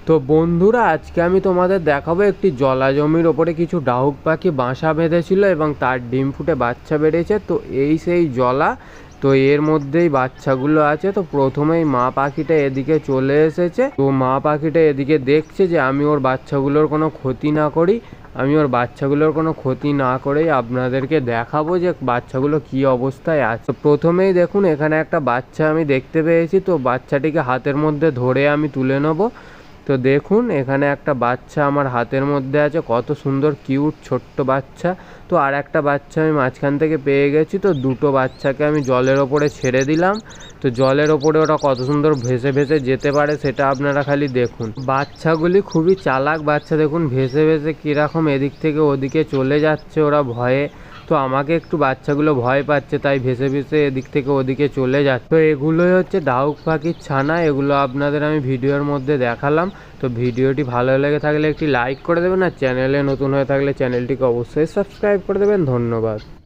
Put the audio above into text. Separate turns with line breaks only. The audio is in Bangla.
তো বন্ধুরা, আজকে আমি তোমাদের দেখাবো একটি জলা জমির ওপরে কিছু ডাহুক পাখি বাসা বেঁধেছিল এবং তার ডিম ফুটে বাচ্চা বেড়েছে। তো এই সেই জলা, তো এর মধ্যেই বাচ্চাগুলো আছে। তো প্রথমেই মা পাখিটা এদিকে চলে এসেছে। তো মা পাখিটা এদিকে দেখছে যে আমি ওর বাচ্চাগুলোর কোনো ক্ষতি না করি। আমি ওর বাচ্চাগুলোর কোনো ক্ষতি না করেই আপনাদেরকে দেখাবো যে বাচ্চাগুলো কি অবস্থায় আছে। তো প্রথমেই দেখুন, এখানে একটা বাচ্চা আমি দেখতে পেয়েছি। তো বাচ্চাটিকে হাতের মধ্যে ধরে আমি তুলে নেবো। তো দেখুন, এখানে একটা বাচ্চা আমার হাতের মধ্যে আছে, কত সুন্দর কিউট ছোট্ট বাচ্চা। তো আর একটা বাচ্চা আমি মাঝখান থেকে পেয়ে গেছি। তো দুটো বাচ্চাকে আমি জলের ওপরে ছেড়ে দিলাম। তো জলের ওপরে ওরা কত সুন্দর ভেসে ভেসে যেতে পারে সেটা আপনারা খালি দেখুন। বাচ্চাগুলি খুবই চালাক বাচ্চা, দেখুন ভেসে ভেসে কীরকম এদিক থেকে ওদিকে চলে যাচ্ছে ওরা ভয়ে। তো আমাকে একটু বাচ্চাগুলো ভয় পাচ্ছে, তাই ভেসে ভেসে এদিক থেকে ওদিকে চলে যাচ্ছে। তো এগুলোই হচ্ছে ডাহুক পাখির ছানা। এগুলো আপনাদের আমি ভিডিওর মধ্যে দেখালাম। তো ভিডিওটি ভালো লেগে থাকলে একটি লাইক করে দেবেন, আর চ্যানেলে নতুন হয়ে থাকলে চ্যানেলটিকে অবশ্যই সাবস্ক্রাইব করে দেবেন। ধন্যবাদ।